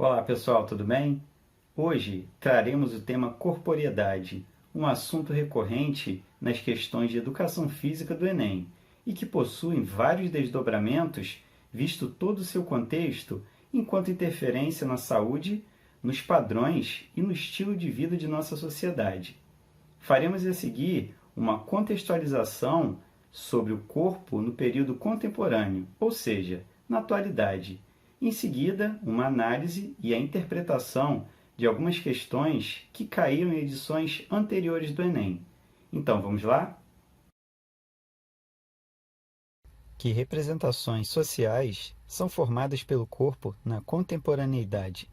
Olá pessoal, tudo bem? Hoje traremos o tema corporeidade, um assunto recorrente nas questões de educação física do Enem e que possui vários desdobramentos, visto todo o seu contexto, enquanto interferência na saúde, nos padrões e no estilo de vida de nossa sociedade. Faremos a seguir uma contextualização sobre o corpo no período contemporâneo, ou seja, na atualidade. Em seguida, uma análise e a interpretação de algumas questões que caíram em edições anteriores do Enem. Então, vamos lá? Que representações sociais são formadas pelo corpo na contemporaneidade?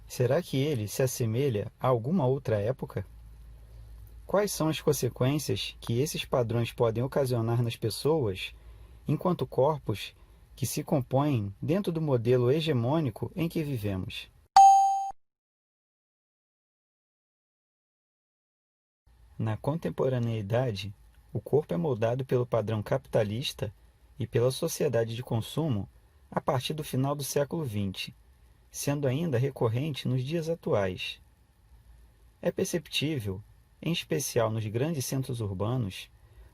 Será que ele se assemelha a alguma outra época? Quais são as consequências que esses padrões podem ocasionar nas pessoas, enquanto corpos que se compõem dentro do modelo hegemônico em que vivemos? Na contemporaneidade, o corpo é moldado pelo padrão capitalista e pela sociedade de consumo a partir do final do século XX, sendo ainda recorrente nos dias atuais. É perceptível, em especial nos grandes centros urbanos,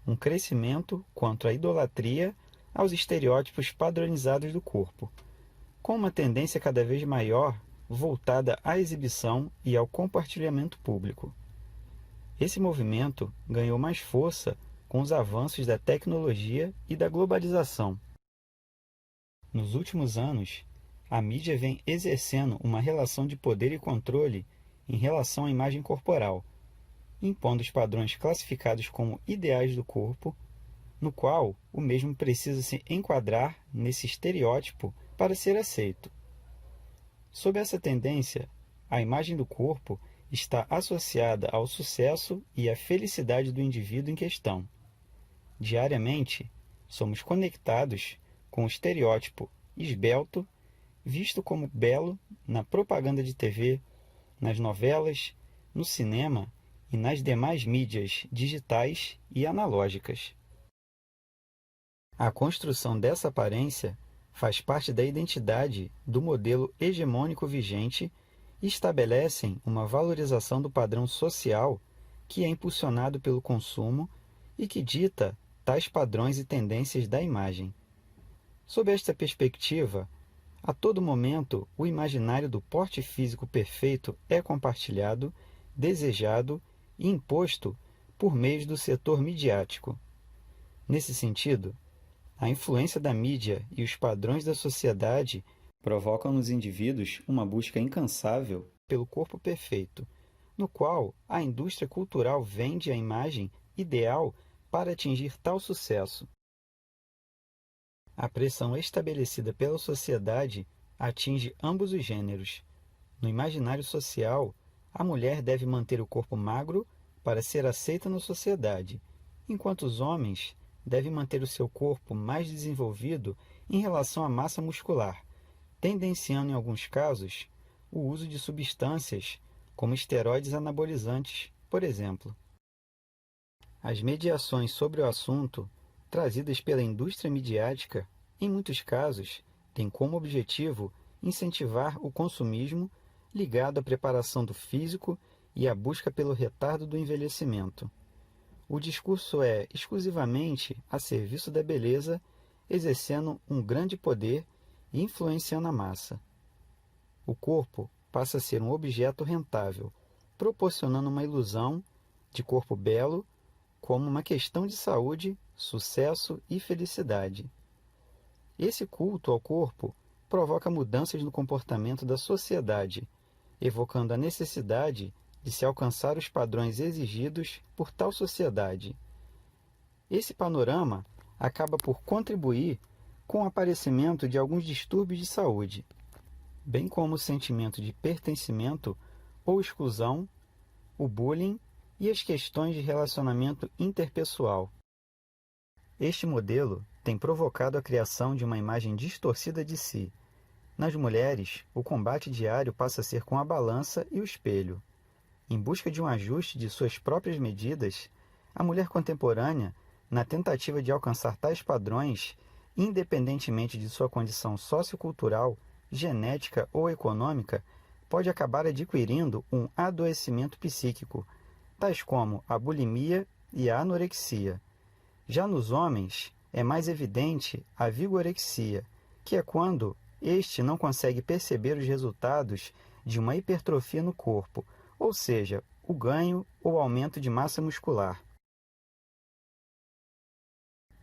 um crescimento quanto à idolatria aos estereótipos padronizados do corpo, com uma tendência cada vez maior voltada à exibição e ao compartilhamento público. Esse movimento ganhou mais força com os avanços da tecnologia e da globalização. Nos últimos anos, a mídia vem exercendo uma relação de poder e controle em relação à imagem corporal, impondo os padrões classificados como ideais do corpo, no qual o mesmo precisa se enquadrar nesse estereótipo para ser aceito. Sob essa tendência, a imagem do corpo está associada ao sucesso e à felicidade do indivíduo em questão. Diariamente, somos conectados com o estereótipo esbelto, visto como belo na propaganda de TV, nas novelas, no cinema e nas demais mídias digitais e analógicas. A construção dessa aparência faz parte da identidade do modelo hegemônico vigente e estabelecem uma valorização do padrão social que é impulsionado pelo consumo e que dita tais padrões e tendências da imagem. Sob esta perspectiva, a todo momento o imaginário do porte físico perfeito é compartilhado, desejado e imposto por meios do setor midiático. Nesse sentido, a influência da mídia e os padrões da sociedade provocam nos indivíduos uma busca incansável pelo corpo perfeito, no qual a indústria cultural vende a imagem ideal para atingir tal sucesso. A pressão estabelecida pela sociedade atinge ambos os gêneros. No imaginário social, a mulher deve manter o corpo magro para ser aceita na sociedade, enquanto os homens devem manter o seu corpo mais desenvolvido em relação à massa muscular, tendenciando em alguns casos o uso de substâncias como esteroides anabolizantes, por exemplo. As mediações sobre o assunto, trazidas pela indústria midiática, em muitos casos, têm como objetivo incentivar o consumismo ligado à preparação do físico e à busca pelo retardo do envelhecimento. O discurso é exclusivamente a serviço da beleza, exercendo um grande poder e influenciando a massa. O corpo passa a ser um objeto rentável, proporcionando uma ilusão de corpo belo como uma questão de saúde, sucesso e felicidade. Esse culto ao corpo provoca mudanças no comportamento da sociedade, evocando a necessidade de se alcançar os padrões exigidos por tal sociedade. Esse panorama acaba por contribuir com o aparecimento de alguns distúrbios de saúde, bem como o sentimento de pertencimento ou exclusão, o bullying e as questões de relacionamento interpessoal. Este modelo tem provocado a criação de uma imagem distorcida de si. Nas mulheres, o combate diário passa a ser com a balança e o espelho. Em busca de um ajuste de suas próprias medidas, a mulher contemporânea, na tentativa de alcançar tais padrões, independentemente de sua condição sociocultural, genética ou econômica, pode acabar adquirindo um adoecimento psíquico, tais como a bulimia e a anorexia. Já nos homens, é mais evidente a vigorexia, que é quando este não consegue perceber os resultados de uma hipertrofia no corpo, ou seja, o ganho ou aumento de massa muscular.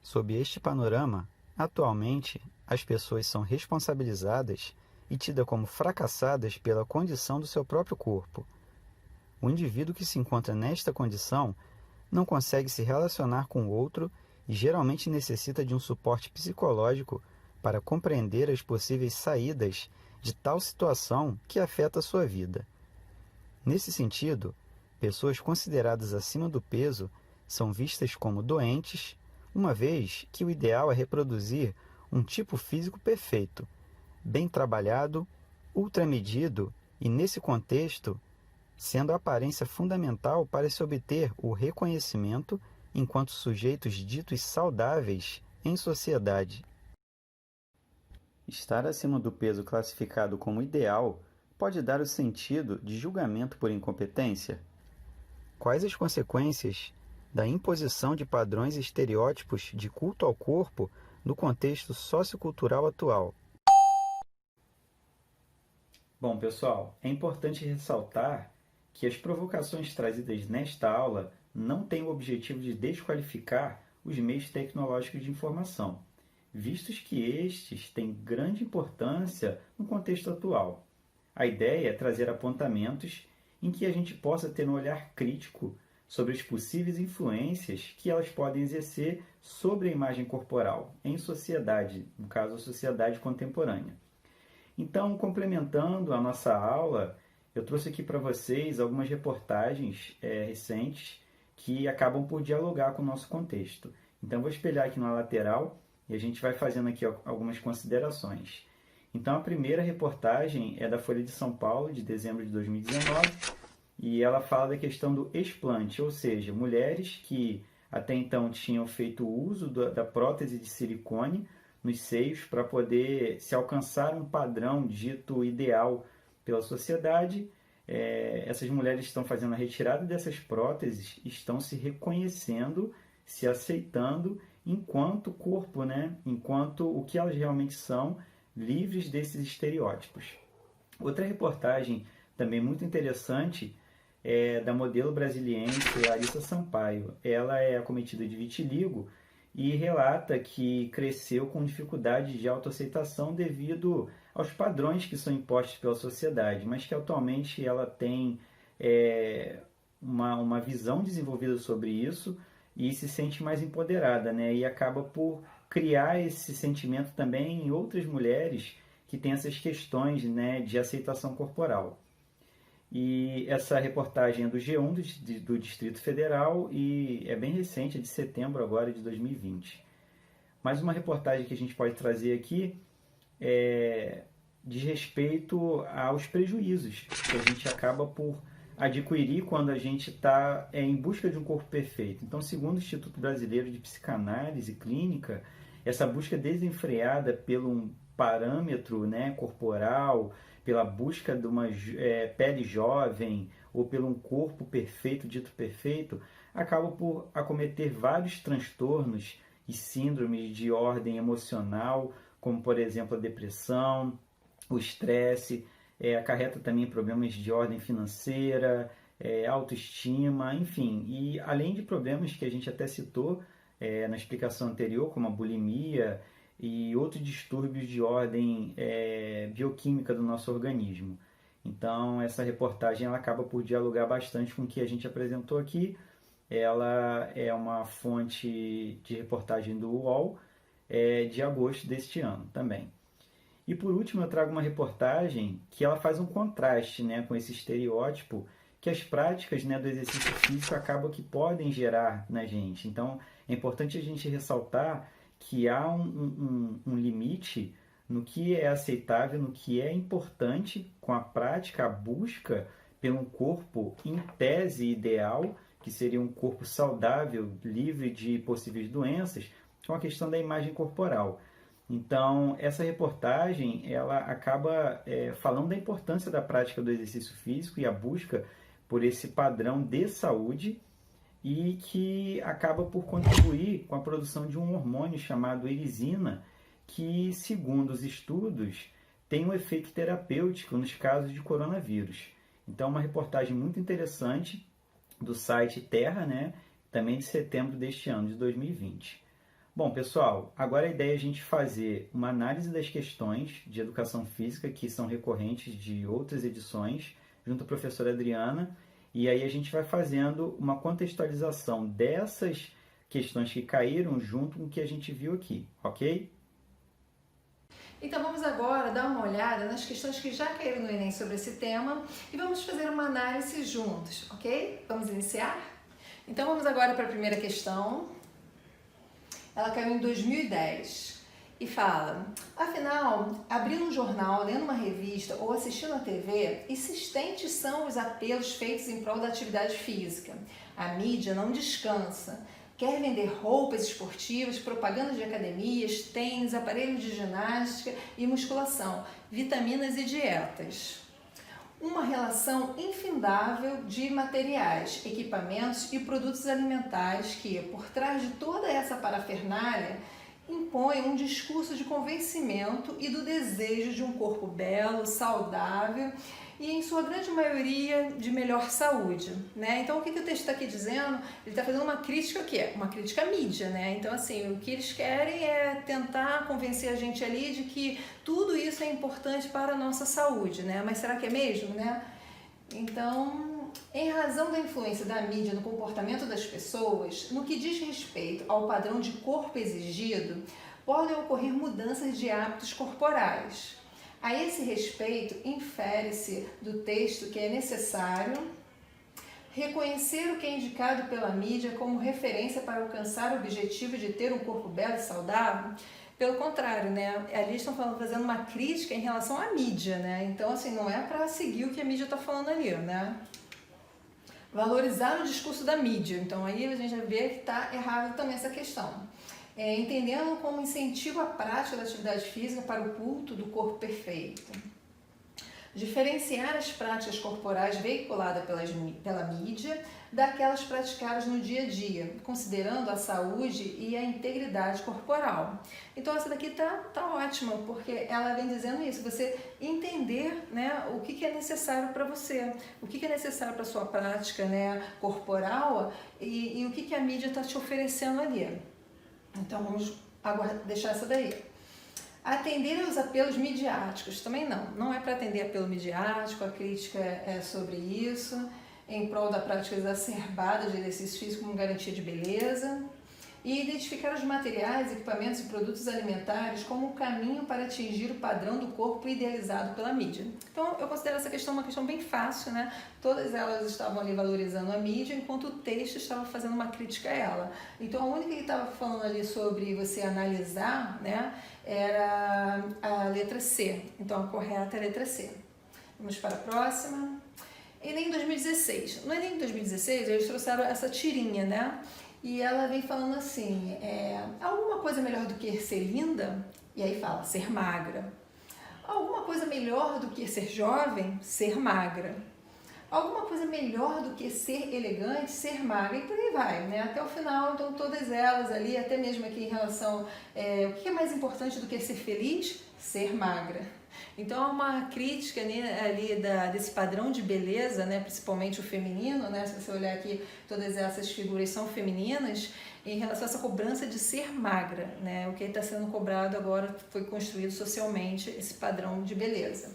Sob este panorama, atualmente, as pessoas são responsabilizadas e tidas como fracassadas pela condição do seu próprio corpo. O indivíduo que se encontra nesta condição não consegue se relacionar com o outro e geralmente necessita de um suporte psicológico para compreender as possíveis saídas de tal situação que afeta a sua vida. Nesse sentido, pessoas consideradas acima do peso são vistas como doentes, uma vez que o ideal é reproduzir um tipo físico perfeito, bem trabalhado, ultramedido e, nesse contexto, sendo a aparência fundamental para se obter o reconhecimento enquanto sujeitos ditos saudáveis em sociedade. Estar acima do peso classificado como ideal pode dar o sentido de julgamento por incompetência? Quais as consequências da imposição de padrões e estereótipos de culto ao corpo no contexto sociocultural atual? Bom, pessoal, é importante ressaltar que as provocações trazidas nesta aula não têm o objetivo de desqualificar os meios tecnológicos de informação, vistos que estes têm grande importância no contexto atual. A ideia é trazer apontamentos em que a gente possa ter um olhar crítico sobre as possíveis influências que elas podem exercer sobre a imagem corporal em sociedade, no caso, a sociedade contemporânea. Então, complementando a nossa aula, eu trouxe aqui para vocês algumas reportagens recentes que acabam por dialogar com o nosso contexto. Então, vou espelhar aqui na lateral e a gente vai fazendo aqui algumas considerações. Então, a primeira reportagem é da Folha de São Paulo, de dezembro de 2019, e ela fala da questão do explante, ou seja, mulheres que até então tinham feito uso da prótese de silicone nos seios para poder se alcançar um padrão dito ideal pela sociedade. Essas mulheres estão fazendo a retirada dessas próteses, estão se reconhecendo, se aceitando enquanto corpo, né? Enquanto o que elas realmente são, livres desses estereótipos. Outra reportagem também muito interessante é da modelo brasiliense Larissa Sampaio. Ela é acometida de vitiligo e relata que cresceu com dificuldade de autoaceitação devido aos padrões que são impostos pela sociedade, mas que atualmente ela tem uma visão desenvolvida sobre isso e se sente mais empoderada, né? E acaba por criar esse sentimento também em outras mulheres que têm essas questões, né, de aceitação corporal. E essa reportagem é do G1 do Distrito Federal e é bem recente, é de setembro agora de 2020. Mais uma reportagem que a gente pode trazer aqui diz respeito aos prejuízos que a gente acaba por adquirir quando a gente está em busca de um corpo perfeito. Então, segundo o Instituto Brasileiro de Psicanálise Clínica, essa busca desenfreada pelo parâmetro, né, corporal, pela busca de uma pele jovem ou pelo um corpo perfeito, dito perfeito, acaba por acometer vários transtornos e síndromes de ordem emocional, como, por exemplo, a depressão, o estresse, acarreta também problemas de ordem financeira, autoestima, enfim. E além de problemas que a gente até citou na explicação anterior, como a bulimia e outros distúrbios de ordem bioquímica do nosso organismo. Então, essa reportagem ela acaba por dialogar bastante com o que a gente apresentou aqui. Ela é uma fonte de reportagem do UOL de agosto deste ano também. E por último, eu trago uma reportagem que ela faz um contraste, né, com esse estereótipo que as práticas, né, do exercício físico acabam que podem gerar na gente. Então, é importante a gente ressaltar que há um limite no que é aceitável, no que é importante com a prática, a busca pelo um corpo em tese ideal, que seria um corpo saudável, livre de possíveis doenças, com a questão da imagem corporal. Então, essa reportagem, ela acaba falando da importância da prática do exercício físico e a busca por esse padrão de saúde e que acaba por contribuir com a produção de um hormônio chamado erisina, que, segundo os estudos, tem um efeito terapêutico nos casos de coronavírus. Então, uma reportagem muito interessante do site Terra, né? Também de setembro deste ano, de 2020. Bom, pessoal, agora a ideia é a gente fazer uma análise das questões de educação física que são recorrentes de outras edições, junto à professora Adriana, e aí a gente vai fazendo uma contextualização dessas questões que caíram junto com o que a gente viu aqui, ok? Então vamos agora dar uma olhada nas questões que já caíram no Enem sobre esse tema e vamos fazer uma análise juntos, ok? Vamos iniciar? Então vamos agora para a primeira questão. Ela caiu em 2010 e fala: afinal, abrindo um jornal, lendo uma revista ou assistindo a TV, insistentes são os apelos feitos em prol da atividade física. A mídia não descansa. Quer vender roupas esportivas, propaganda de academias, tênis, aparelhos de ginástica e musculação, vitaminas e dietas. Uma relação infindável de materiais, equipamentos e produtos alimentares que, por trás de toda essa parafernália, impõe um discurso de convencimento e do desejo de um corpo belo, saudável e, em sua grande maioria, de melhor saúde, né? Então, o que o texto está aqui dizendo? Ele está fazendo uma crítica o quê? Uma crítica à mídia, né? Então, assim, o que eles querem é tentar convencer a gente ali de que tudo isso é importante para a nossa saúde, né? Mas será que é mesmo, né? Então, em razão da influência da mídia no comportamento das pessoas, no que diz respeito ao padrão de corpo exigido, podem ocorrer mudanças de hábitos corporais. A esse respeito, infere-se do texto que é necessário reconhecer o que é indicado pela mídia como referência para alcançar o objetivo de ter um corpo belo e saudável. Pelo contrário, né? Ali estão fazendo uma crítica em relação à mídia, né? Então, assim, não é para seguir o que a mídia está falando ali, né? Valorizar o discurso da mídia. Então, aí a gente já vê que está errado também essa questão. Entendendo como incentivo à prática da atividade física para o culto do corpo perfeito. Diferenciar as práticas corporais veiculadas pela mídia daquelas praticadas no dia a dia, considerando a saúde e a integridade corporal. Então essa daqui tá ótima, porque ela vem dizendo isso, você entender, né, o que é necessário para você, o que é necessário para a sua prática, né, corporal e o que a mídia está te oferecendo ali. Então vamos deixar essa daí. Atender aos apelos midiáticos, também não é para atender apelo midiático, a crítica é sobre isso, em prol da prática exacerbada de exercício físico como garantia de beleza, e identificar os materiais, equipamentos e produtos alimentares como um caminho para atingir o padrão do corpo idealizado pela mídia. Então, eu considero essa questão uma questão bem fácil, né? Todas elas estavam ali valorizando a mídia, enquanto o texto estava fazendo uma crítica a ela. Então, a única que estava falando ali sobre você analisar, né, era a letra C. Então, a correta é a letra C. Vamos para a próxima. Enem 2016. No Enem 2016, eles trouxeram essa tirinha, né? E ela vem falando assim, alguma coisa melhor do que ser linda? E aí fala, ser magra. Alguma coisa melhor do que ser jovem? Ser magra. Alguma coisa melhor do que ser elegante? Ser magra. E por aí vai, né? Até o final, então todas elas ali, até mesmo aqui em relação, o que é mais importante do que ser feliz? Ser magra. Então é uma crítica ali desse padrão de beleza, né, principalmente o feminino, né, se você olhar aqui, todas essas figuras são femininas, em relação a essa cobrança de ser magra, né, o que está sendo cobrado agora foi construído socialmente esse padrão de beleza.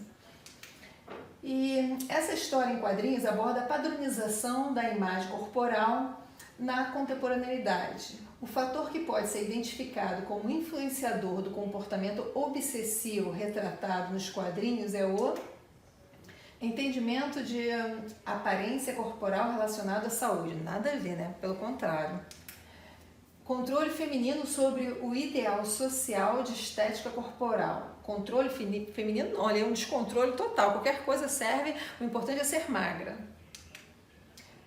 E essa história em quadrinhos aborda a padronização da imagem corporal na contemporaneidade. O fator que pode ser identificado como influenciador do comportamento obsessivo retratado nos quadrinhos é o entendimento de aparência corporal relacionado à saúde. Nada a ver, né? Pelo contrário. Controle feminino sobre o ideal social de estética corporal. Controle feminino, olha, é um descontrole total. Qualquer coisa serve, o importante é ser magra.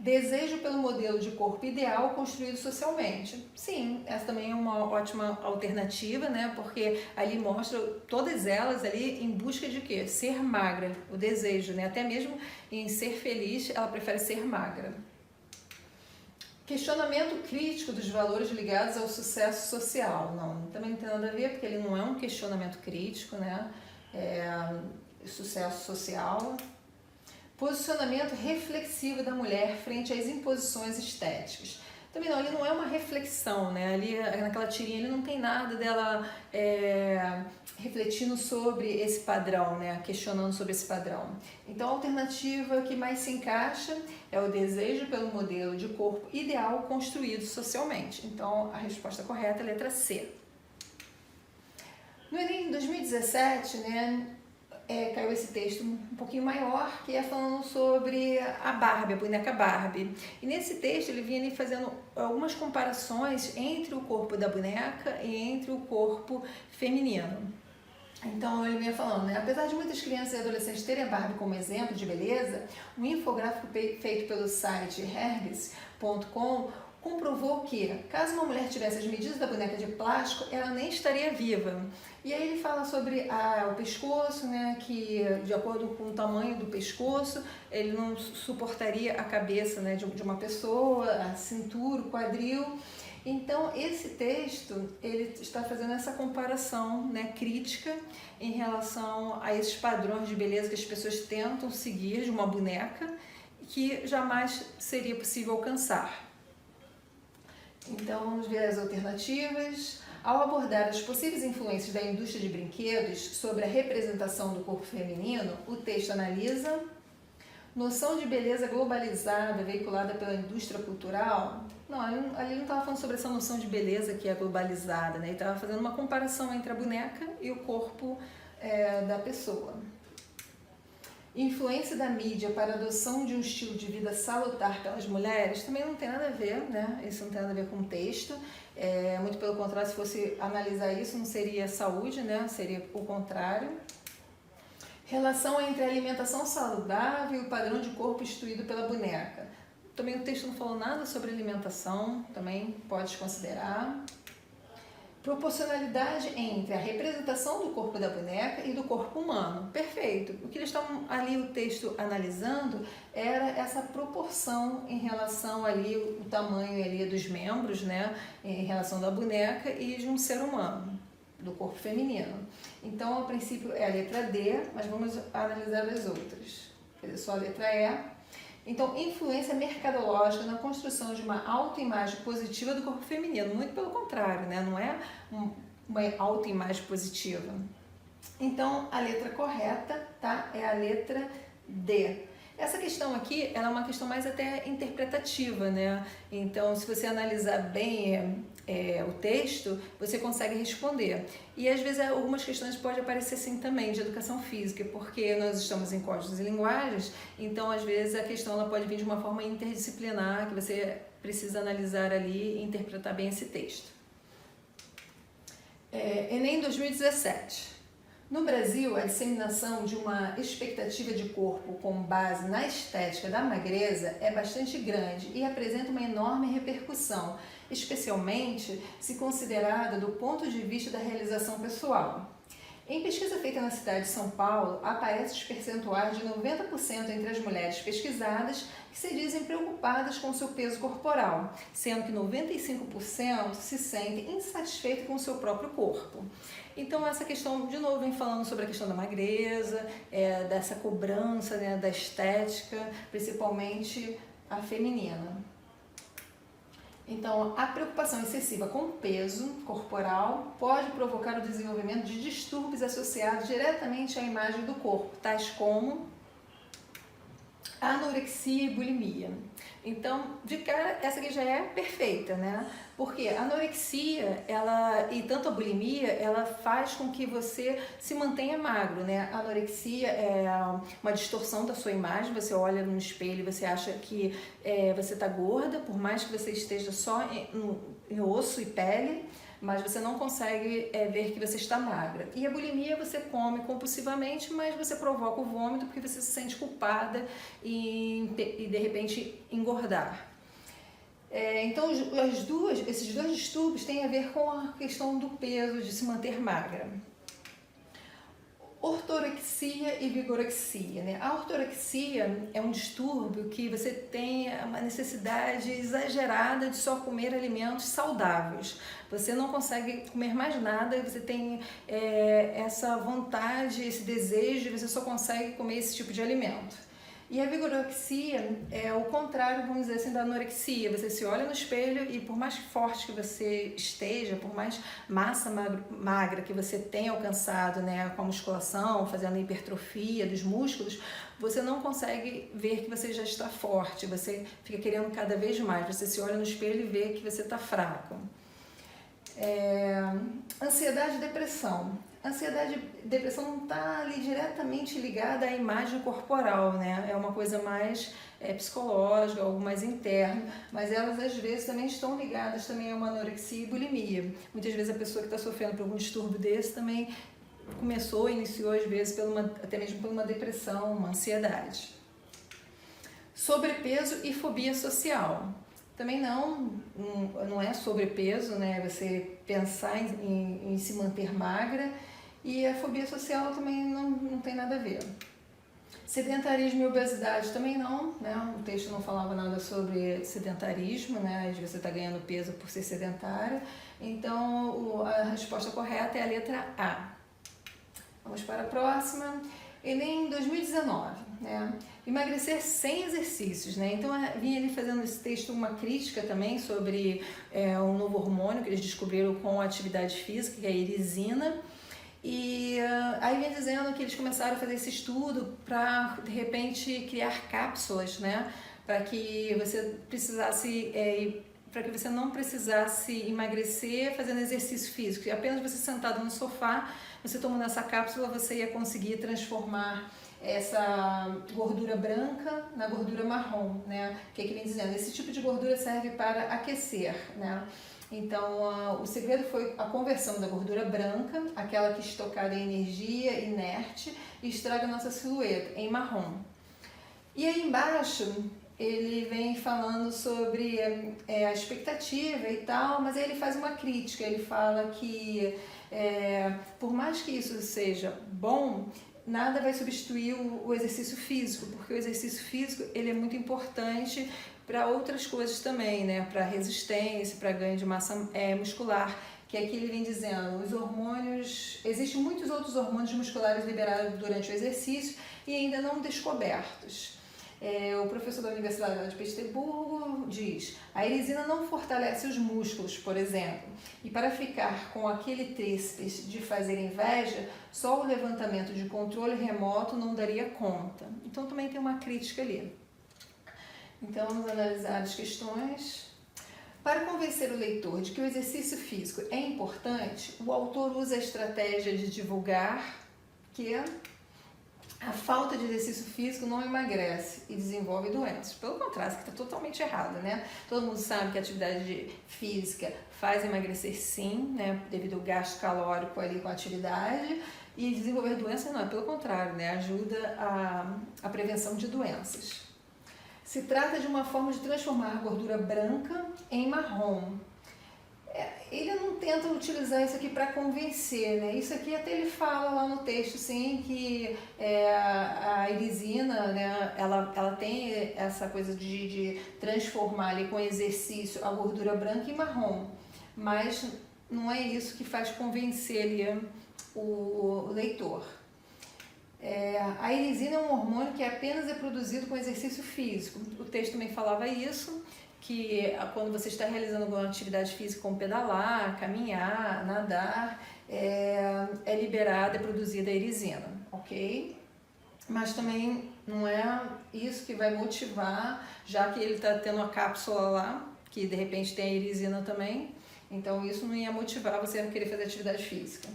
Desejo pelo modelo de corpo ideal construído socialmente. Sim, essa também é uma ótima alternativa, né? Porque ali mostra todas elas ali em busca de quê? Ser magra, o desejo, né? Até mesmo em ser feliz, ela prefere ser magra. Questionamento crítico dos valores ligados ao sucesso social. Não, também não tem nada a ver, porque ele não é um questionamento crítico, né? Sucesso social. Posicionamento reflexivo da mulher frente às imposições estéticas. Também não, ele não é uma reflexão, né? Ali naquela tirinha ele não tem nada dela refletindo sobre esse padrão, né? Questionando sobre esse padrão. Então a alternativa que mais se encaixa é o desejo pelo modelo de corpo ideal construído socialmente. Então a resposta correta é a letra C. No Enem 2017, né? Caiu esse texto um pouquinho maior, que é falando sobre a Barbie, a boneca Barbie. E nesse texto ele vinha ali fazendo algumas comparações entre o corpo da boneca e entre o corpo feminino. Então ele vinha falando, né? Apesar de muitas crianças e adolescentes terem a Barbie como exemplo de beleza, um infográfico feito pelo site hergs.com comprovou que, caso uma mulher tivesse as medidas da boneca de plástico, ela nem estaria viva. E aí ele fala sobre o pescoço, né, que de acordo com o tamanho do pescoço, ele não suportaria a cabeça, né, de uma pessoa, a cintura, o quadril. Então esse texto, ele está fazendo essa comparação, né, crítica em relação a esses padrões de beleza que as pessoas tentam seguir de uma boneca, que jamais seria possível alcançar. Então, vamos ver as alternativas. Ao abordar as possíveis influências da indústria de brinquedos sobre a representação do corpo feminino, o texto analisa noção de beleza globalizada veiculada pela indústria cultural. Não, ali não estava falando sobre essa noção de beleza que é globalizada, né? Ele estava fazendo uma comparação entre a boneca e o corpo da pessoa. Influência da mídia para a adoção de um estilo de vida salutar pelas mulheres também não tem nada a ver, né? Isso não tem nada a ver com o texto. Muito pelo contrário, se fosse analisar isso, não seria saúde, né? Seria o contrário. Relação entre a alimentação saudável e o padrão de corpo instituído pela boneca. Também o texto não falou nada sobre alimentação, também pode considerar. Proporcionalidade entre a representação do corpo da boneca e do corpo humano. Perfeito. O que eles estavam ali, o texto analisando, era essa proporção em relação ali, o tamanho ali dos membros, né, em relação da boneca e de um ser humano, do corpo feminino. Então, a princípio é a letra D, mas vamos analisar as outras. Quer dizer, só a letra E. Então, influência mercadológica na construção de uma autoimagem positiva do corpo feminino. Muito pelo contrário, né? Não é uma autoimagem positiva. Então, a letra correta, tá? É a letra D. Essa questão aqui, ela é uma questão mais até interpretativa, né? Então, se você analisar bem o texto, você consegue responder. E às vezes algumas questões podem aparecer assim também, de educação física, porque nós estamos em códigos e linguagens, então às vezes a questão ela pode vir de uma forma interdisciplinar, que você precisa analisar ali e interpretar bem esse texto. Enem 2017. No Brasil, a disseminação de uma expectativa de corpo com base na estética da magreza é bastante grande e apresenta uma enorme repercussão, especialmente se considerada do ponto de vista da realização pessoal. Em pesquisa feita na cidade de São Paulo, aparecem os percentuais de 90% entre as mulheres pesquisadas que se dizem preocupadas com seu peso corporal, sendo que 95% se sentem insatisfeitos com o seu próprio corpo. Então essa questão, de novo, vem falando sobre a questão da magreza, dessa cobrança, né, da estética, principalmente a feminina. Então, a preocupação excessiva com o peso corporal pode provocar o desenvolvimento de distúrbios associados diretamente à imagem do corpo, tais como anorexia e bulimia. Então, de cara, essa aqui já é perfeita, né? Porque a anorexia, e tanto a bulimia, ela faz com que você se mantenha magro, né? A anorexia é uma distorção da sua imagem, você olha no espelho e você acha que você está gorda, por mais que você esteja só em osso e pele, mas você não consegue ver que você está magra. E a bulimia você come compulsivamente, mas você provoca o vômito porque você se sente culpada e de repente engordar. Então, esses dois distúrbios têm a ver com a questão do peso, de se manter magra. Ortorexia e vigorexia, né? A ortorexia é um distúrbio que você tem uma necessidade exagerada de só comer alimentos saudáveis. Você não consegue comer mais nada, você tem essa vontade, esse desejo, você só consegue comer esse tipo de alimento. E a vigorexia é o contrário, vamos dizer assim, da anorexia. Você se olha no espelho e por mais forte que você esteja, por mais massa magra que você tenha alcançado, né, com a musculação, fazendo a hipertrofia dos músculos, você não consegue ver que você já está forte, você fica querendo cada vez mais. Você se olha no espelho e vê que você está fraco. Ansiedade e depressão. Ansiedade e depressão não está ali diretamente ligada à imagem corporal, né? É uma coisa mais psicológica, algo mais interno, mas elas às vezes também estão ligadas também a uma anorexia e bulimia. Muitas vezes a pessoa que está sofrendo por algum distúrbio desse também iniciou às vezes até mesmo por uma depressão, uma ansiedade. Sobrepeso e fobia social. Também não é sobrepeso, né? Você pensar em se manter magra, e a fobia social também não tem nada a ver. Sedentarismo e obesidade também não, né? O texto não falava nada sobre sedentarismo, né? De você estar ganhando peso por ser sedentário. Então a resposta correta é a letra A. Vamos para a próxima. Enem 2019, né? Emagrecer sem exercícios, né? Então vinha ali fazendo esse texto uma crítica também sobre um novo hormônio que eles descobriram com a atividade física, que é a irisina. E aí vem dizendo que eles começaram a fazer esse estudo para de repente criar cápsulas, né? Para que você não precisasse emagrecer fazendo exercício físico. E apenas você sentado no sofá, você tomando essa cápsula, você ia conseguir transformar essa gordura branca na gordura marrom, né? O que vem dizendo? Esse tipo de gordura serve para aquecer, né? Então, o segredo foi a conversão da gordura branca, aquela que é estocada em energia inerte e estraga a nossa silhueta, em marrom. E aí embaixo ele vem falando sobre a expectativa e tal, mas aí ele faz uma crítica, ele fala que por mais que isso seja bom, nada vai substituir o exercício físico, porque o exercício físico ele é muito importante para outras coisas também, né? Para resistência, para ganho de massa muscular, que aqui ele vem dizendo, os hormônios, existem muitos outros hormônios musculares liberados durante o exercício e ainda não descobertos. O professor da Universidade de Petersburgo diz, a irisina não fortalece os músculos, por exemplo, e para ficar com aquele tríceps de fazer inveja, só o levantamento de controle remoto não daria conta. Então também tem uma crítica ali. Então vamos analisar as questões. Para convencer o leitor de que o exercício físico é importante, o autor usa a estratégia de divulgar que a falta de exercício físico não emagrece e desenvolve doenças. Pelo contrário, isso que está totalmente errado, né? Todo mundo sabe que a atividade física faz emagrecer sim, né? Devido ao gasto calórico ali com a atividade, e desenvolver doenças não, é pelo contrário, né? Ajuda a prevenção de doenças. Se trata de uma forma de transformar a gordura branca em marrom. Ele não tenta utilizar isso aqui para convencer, né? Isso aqui até ele fala lá no texto, sim, que a irisina, né, ela tem essa coisa de transformar ali com exercício a gordura branca em marrom, mas não é isso que faz convencer ali o leitor. A irisina é um hormônio que apenas é produzido com exercício físico. O texto também falava isso, que quando você está realizando alguma atividade física como pedalar, caminhar, nadar, é liberada, é produzida a irisina, ok? Mas também não é isso que vai motivar, já que ele está tendo a cápsula lá, que de repente tem a irisina também, então isso não ia motivar você a querer fazer atividade física.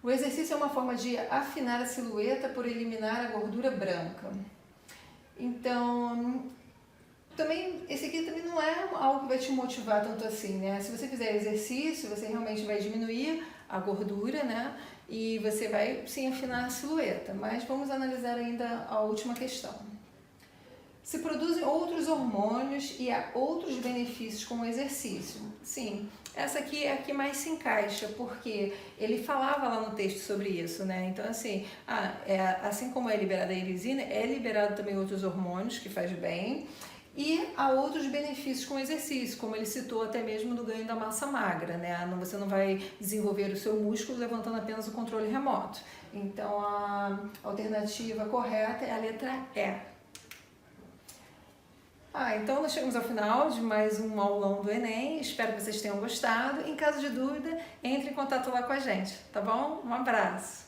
O exercício é uma forma de afinar a silhueta por eliminar a gordura branca. Então, Também, esse aqui também não é algo que vai te motivar tanto assim, né? Se você fizer exercício, você realmente vai diminuir a gordura, né? E você vai sim afinar a silhueta. Mas vamos analisar ainda a última questão. Se produzem outros hormônios e há outros benefícios como o exercício. Sim, essa aqui é a que mais se encaixa, porque ele falava lá no texto sobre isso, né? Então, assim, assim como é liberada a irisina, é liberado também outros hormônios que faz bem, e há outros benefícios com o exercício, como ele citou até mesmo do ganho da massa magra, né? Você não vai desenvolver o seu músculo levantando apenas o controle remoto. Então, a alternativa correta é a letra E. Então nós chegamos ao final de mais um aulão do Enem. Espero que vocês tenham gostado. Em caso de dúvida, entre em contato lá com a gente, tá bom? Um abraço!